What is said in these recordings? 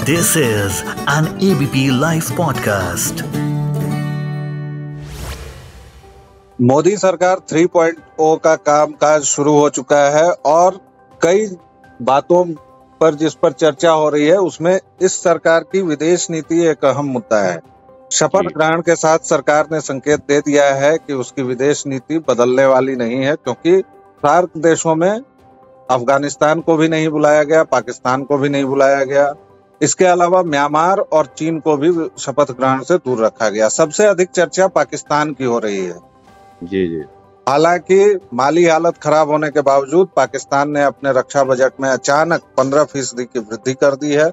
This is an ABP Life podcast. Modi सरकार 3.0 का कामकाज शुरू हो चुका है और कई बातों पर जिस पर चर्चा हो रही है उसमें इस सरकार की विदेश नीति एक अहम मुद्दा है। शपथ ग्रहण के साथ सरकार ने संकेत दे दिया है कि उसकी विदेश नीति बदलने वाली नहीं है, क्योंकि सार्क देशों में अफगानिस्तान को भी नहीं बुलाया गया, पाकिस्तान को भी नहीं बुलाया गया। इसके अलावा म्यांमार और चीन को भी शपथ ग्रहण से दूर रखा गया। सबसे अधिक चर्चा पाकिस्तान की हो रही है। जी। हालांकि माली हालत खराब होने के बावजूद पाकिस्तान ने अपने रक्षा बजट में अचानक 15% की वृद्धि कर दी है।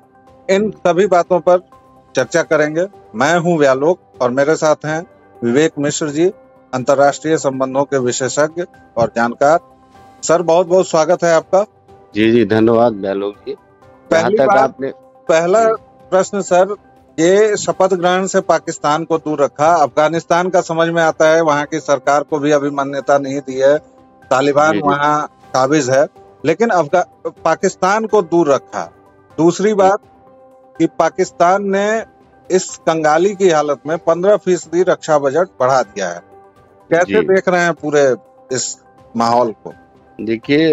इन सभी बातों पर चर्चा करेंगे। मैं हूं व्यालोक और मेरे साथ हैं विवेक मिश्र जी, अंतर्राष्ट्रीय संबंधों के विशेषज्ञ और जानकार। सर, बहुत बहुत स्वागत है आपका। जी, धन्यवाद व्यालोक जी। पहला प्रश्न सर, ये शपथ ग्रहण से पाकिस्तान को दूर रखा, अफगानिस्तान का समझ में आता है, वहां की सरकार को भी अभी मान्यता नहीं दी है, तालिबान वहां काबिज है, लेकिन पाकिस्तान को दूर रखा। दूसरी बात कि पाकिस्तान ने इस कंगाली की हालत में 15% रक्षा बजट बढ़ा दिया है। कैसे देख रहे हैं पूरे इस माहौल को? देखिए,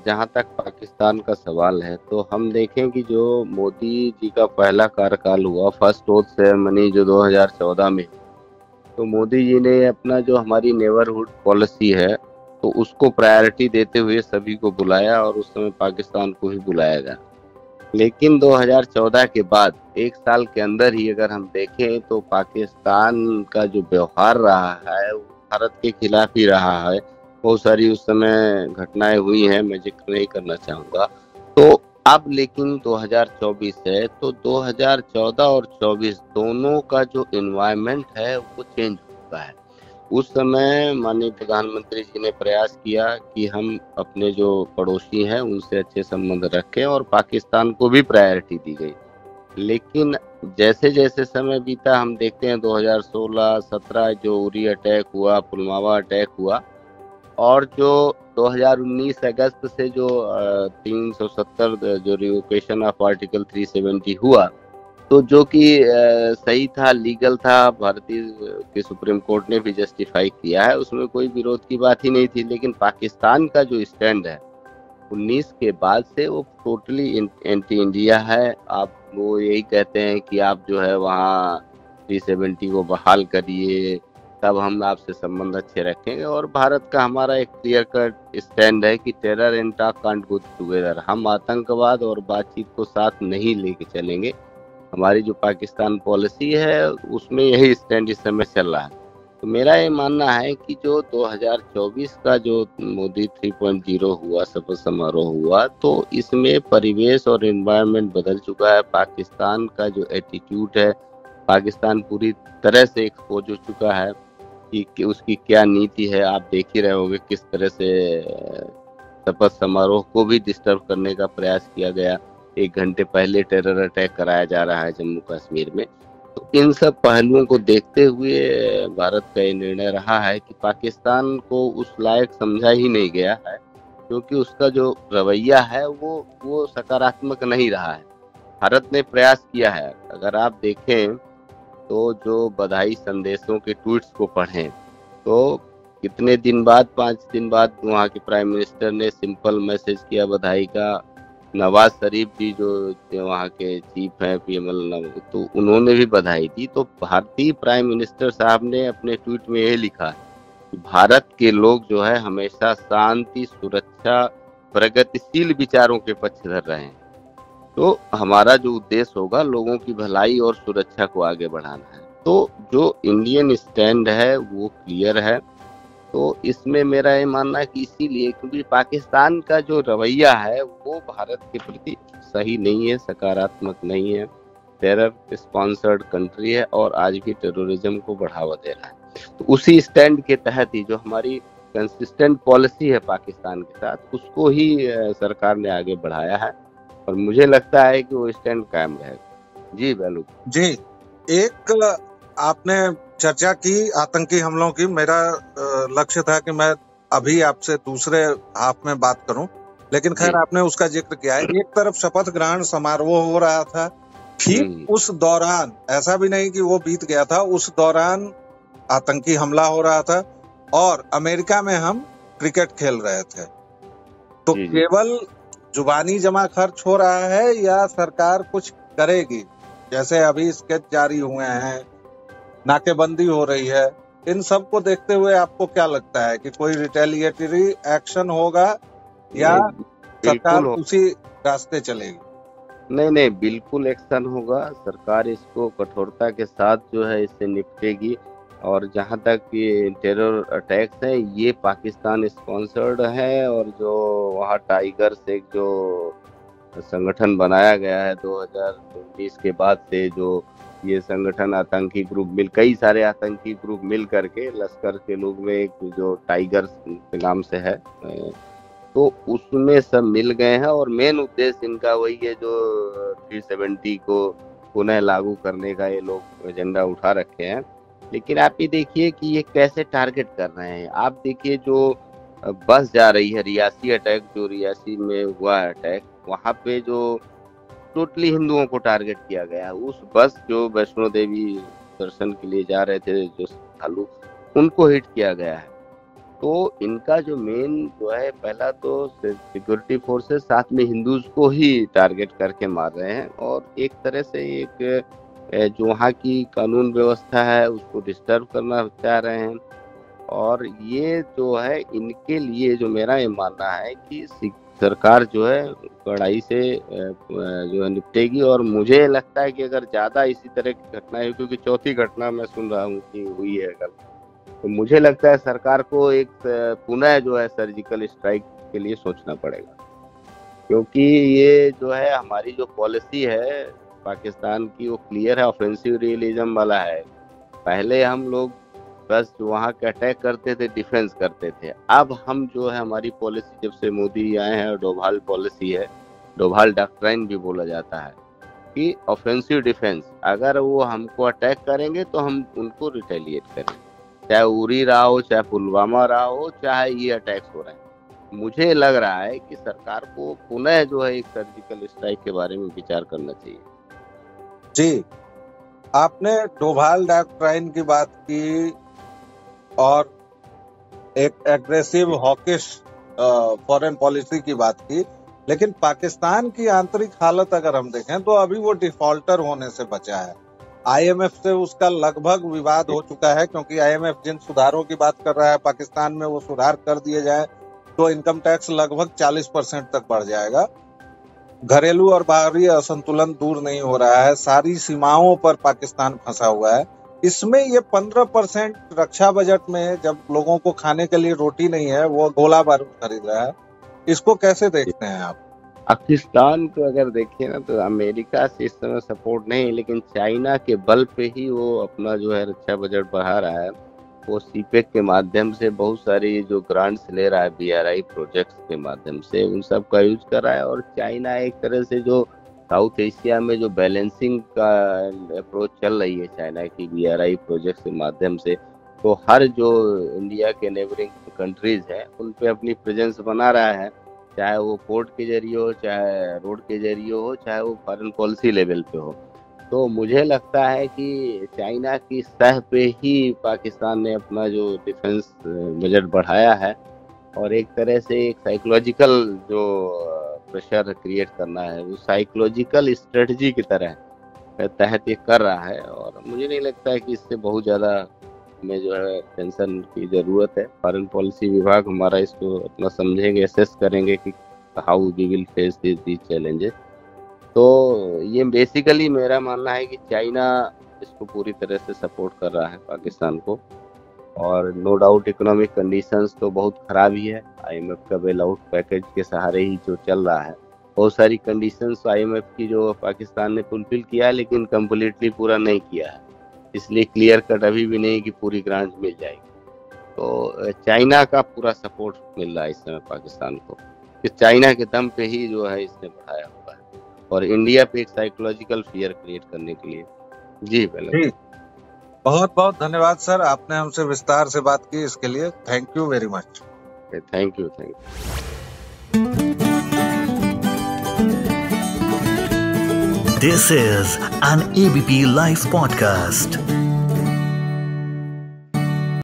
जहां तक पाकिस्तान का सवाल है तो हम देखें कि जो मोदी जी का पहला कार्यकाल हुआ, फर्स्ट ओथ सेरेमनी जो 2014 में, तो मोदी जी ने अपना जो हमारी नेबरहुड पॉलिसी है तो उसको प्रायोरिटी देते हुए सभी को बुलाया और उस समय पाकिस्तान को ही बुलाया गया। लेकिन 2014 के बाद एक साल के अंदर ही अगर हम देखें तो पाकिस्तान का जो व्यवहार रहा है वो भारत के खिलाफ ही रहा है। बहुत सारी उस समय घटनाएं हुई हैं, मैं जिक्र नहीं करना चाहूँगा। तो अब लेकिन 2024 है तो 2014 और 24 दोनों का जो एनवायरनमेंट है वो चेंज हो चुका है। उस समय माननीय प्रधानमंत्री जी ने प्रयास किया कि हम अपने जो पड़ोसी हैं उनसे अच्छे संबंध रखें और पाकिस्तान को भी प्रायोरिटी दी गई। लेकिन जैसे जैसे समय बीता हम देखते हैं 2016-17 जो उरी अटैक हुआ, पुलवामा अटैक हुआ, और जो 2019 अगस्त से जो 370 जो रिवोकेशन ऑफ आर्टिकल 370 हुआ, तो जो कि सही था, लीगल था, भारतीय के सुप्रीम कोर्ट ने भी जस्टिफाई किया है, उसमें कोई विरोध की बात ही नहीं थी। लेकिन पाकिस्तान का जो स्टैंड है 19 के बाद से वो टोटली एंटी इंडिया है। आप वो यही कहते हैं कि आप जो है वहाँ 370 को बहाल करिए, तब हम आपसे संबंध अच्छे रखेंगे। और भारत का हमारा एक क्लियर कट स्टैंड है कि terror and talk can't go together. हम आतंकवाद और बातचीत को साथ नहीं लेके चलेंगे। हमारी जो पाकिस्तान पॉलिसी है उसमें यही स्टैंड इस समय चल रहा है। तो मेरा ये मानना है कि जो 2024 का जो मोदी 3.0 हुआ, शपथ समारोह हुआ, तो इसमें परिवेश और एनवायरनमेंट बदल चुका है। पाकिस्तान का जो एटीट्यूड है, पाकिस्तान पूरी तरह से एक्सपोज हो चुका है कि उसकी क्या नीति है। आप देख ही रहे होंगे किस तरह से शपथ समारोह को भी डिस्टर्ब करने का प्रयास किया गया। 1 घंटे पहले टेरर अटैक कराया जा रहा है जम्मू कश्मीर में। तो इन सब पहलुओं को देखते हुए भारत का ये निर्णय रहा है कि पाकिस्तान को उस लायक समझा ही नहीं गया है, क्योंकि उसका जो रवैया है वो सकारात्मक नहीं रहा है। भारत ने प्रयास किया है, अगर आप देखें तो जो बधाई संदेशों के ट्वीट्स को पढ़ें तो कितने दिन बाद, 5 दिन बाद वहाँ के प्राइम मिनिस्टर ने सिंपल मैसेज किया बधाई का। नवाज शरीफ भी जो वहाँ के चीफ हैं PML, तो उन्होंने भी बधाई दी। तो भारतीय प्राइम मिनिस्टर साहब ने अपने ट्वीट में ये लिखा कि भारत के लोग जो है हमेशा शांति, सुरक्षा, प्रगतिशील विचारों के पक्षधर रहे हैं। तो हमारा जो उद्देश्य होगा लोगों की भलाई और सुरक्षा को आगे बढ़ाना है। तो जो इंडियन स्टैंड है वो क्लियर है। तो इसमें मेरा ये मानना है कि इसीलिए, क्योंकि पाकिस्तान का जो रवैया है वो भारत के प्रति सही नहीं है, सकारात्मक नहीं है। टेरर स्पॉन्सर्ड कंट्री है और आज भी टेररिज्म को बढ़ावा दे रहा है। तो उसी स्टैंड के तहत ही जो हमारी कंसिस्टेंट पॉलिसी है पाकिस्तान के साथ, उसको ही सरकार ने आगे बढ़ाया है और मुझे लगता है कि वो स्टैंड कायम रहेगा। जी बैलू जी, एक आपने चर्चा की आतंकी हमलों की। मेरा लक्ष्य था कि मैं अभी आपसे दूसरे हाफ में बात करूं, लेकिन खैर आपने उसका जिक्र किया है। एक तरफ शपथ ग्रहण समारोह हो रहा था, ठीक उस दौरान, ऐसा भी नहीं कि वो बीत गया था, उस दौरान आतंकी हमला हो रहा था और अमेरिका में हम क्रिकेट खेल रहे थे। तो जी जी केवल जुबानी जमा खर्च हो रहा है या सरकार कुछ करेगी? जैसे अभी स्केच जारी हुए हैं, नाकेबंदी हो रही है, इन सब को देखते हुए आपको क्या लगता है कि कोई रिटेलिएटरी एक्शन होगा या नहीं, सरकार बिल्कुल हो उसी रास्ते चलेगी? नहीं नहीं, बिल्कुल एक्शन होगा। सरकार इसको कठोरता के साथ जो है इससे निपटेगी। और जहां तक ये टेरर अटैक्स हैं, ये पाकिस्तान स्पॉन्सर्ड है। और जो वहाँ टाइगर्स एक जो संगठन बनाया गया है 2019 के बाद से, जो ये संगठन आतंकी ग्रुप कई सारे आतंकी ग्रुप मिल करके लश्कर के लोग में एक जो टाइगर्स के नाम से है, तो उसमें सब मिल गए हैं। और मेन उद्देश्य इनका वही है जो 370 को पुनः लागू करने का ये लोग एजेंडा उठा रखे हैं। लेकिन आप ये देखिए कि ये कैसे टारगेट कर रहे हैं। आप देखिए जो बस जा रही है, रियासी अटैक जो रियासी में हुआ है अटैक, वहाँ पे जो टोटली हिंदुओं को टारगेट किया गया है। उस बस जो वैष्णो देवी दर्शन के लिए जा रहे थे जो श्रद्धालु, उनको हिट किया गया है। तो इनका जो मेन जो है, पहला तो सिक्योरिटी फोर्सेस साथ में हिंदूज को ही टारगेट करके मार रहे हैं। और एक तरह से एक जो वहाँ की कानून व्यवस्था है उसको डिस्टर्ब करना चाह रहे हैं। और ये जो है इनके लिए जो मेरा ये मानना है कि सरकार जो है कड़ाई से जो है निपटेगी। और मुझे लगता है कि अगर ज्यादा इसी तरह की घटनाएं, क्योंकि चौथी घटना मैं सुन रहा हूँ कि हुई है कल, तो मुझे लगता है सरकार को एक पुनः जो है सर्जिकल स्ट्राइक के लिए सोचना पड़ेगा। क्योंकि ये जो है हमारी जो पॉलिसी है पाकिस्तान की, वो क्लियर है, ऑफेंसिव रियलिज्म वाला है। पहले हम लोग बस वहाँ के अटैक करते थे, डिफेंस करते थे। अब हम जो है हमारी पॉलिसी जब से मोदी आए हैं, डोभाल पॉलिसी है, डोभाल डॉक्ट्राइन भी बोला जाता है कि ऑफेंसिव डिफेंस। अगर वो हमको अटैक करेंगे तो हम उनको रिटेलिएट करेंगे, चाहे उरी रहा हो, चाहे पुलवामा रहा हो, चाहे ये अटैक्स हो रहे हैं। मुझे लग रहा है कि सरकार को पुनः जो है एक सर्जिकल स्ट्राइक के बारे में विचार करना चाहिए। जी, आपने डोभाल डॉक्ट्राइन की बात की और एक एग्रेसिव हॉकिश फॉरेन पॉलिसी की बात की, लेकिन पाकिस्तान की आंतरिक हालत अगर हम देखें तो अभी वो डिफॉल्टर होने से बचा है। आईएमएफ से उसका लगभग विवाद हो चुका है, क्योंकि आईएमएफ जिन सुधारों की बात कर रहा है पाकिस्तान में, वो सुधार कर दिए जाए तो इनकम टैक्स लगभग 40% तक बढ़ जाएगा। घरेलू और बाहरी असंतुलन दूर नहीं हो रहा है, सारी सीमाओं पर पाकिस्तान फंसा हुआ है। इसमें ये 15% रक्षा बजट में, जब लोगों को खाने के लिए रोटी नहीं है, वो गोला बारूद खरीद रहा है। इसको कैसे देखते हैं आप? पाकिस्तान को अगर देखिए ना, तो अमेरिका से इस समय सपोर्ट नहीं, लेकिन चाइना के बल पे ही वो अपना जो है रक्षा बजट बढ़ा रहा है। वो सीपेक के माध्यम से बहुत सारी जो ग्रांट्स ले रहा है, बीआरआई प्रोजेक्ट्स के माध्यम से, उन सब का यूज कर रहा है। और चाइना एक तरह से जो साउथ एशिया में जो बैलेंसिंग का अप्रोच चल रही है चाइना की बीआरआई प्रोजेक्ट के माध्यम से, तो हर जो इंडिया के नेबरिंग कंट्रीज हैं उन पे अपनी प्रेजेंस बना रहा है, चाहे वो पोर्ट के जरिए हो, चाहे रोड के जरिए हो, चाहे वो फॉरेन पॉलिसी लेवल पे हो। तो मुझे लगता है कि चाइना की सह पे ही पाकिस्तान ने अपना जो डिफेंस बजट बढ़ाया है। और एक तरह से एक साइकोलॉजिकल जो प्रेशर क्रिएट करना है, वो साइकोलॉजिकल स्ट्रेटजी की तरह तहत ये कर रहा है। और मुझे नहीं लगता है कि इससे बहुत ज़्यादा में जो है टेंशन की ज़रूरत है। फॉरेन पॉलिसी विभाग हमारा इसको अपना समझेंगे, असेस करेंगे कि how we will face this challenges. तो ये बेसिकली मेरा मानना है कि चाइना इसको पूरी तरह से सपोर्ट कर रहा है पाकिस्तान को। और नो डाउट इकोनॉमिक कंडीशंस तो बहुत ख़राब ही है। आईएमएफ का बेल आउट पैकेज के सहारे ही जो चल रहा है, बहुत सारी कंडीशंस आईएमएफ की जो पाकिस्तान ने फुलफिल किया है, लेकिन कम्प्लीटली पूरा नहीं किया है। इसलिए क्लियर कट अभी भी नहीं कि पूरी ग्रांट मिल जाएगी। तो चाइना का पूरा सपोर्ट मिल रहा है इस समय पाकिस्तान को, कि चाइना के दम पे ही जो है इसने बढ़ाया हुआ है, और इंडिया पे एक साइकोलॉजिकल फियर क्रिएट करने के लिए। जी बिल्कुल, बहुत बहुत धन्यवाद सर, आपने हमसे विस्तार से बात की, इसके लिए thank you very much. Thank you. This is an ABP Life podcast.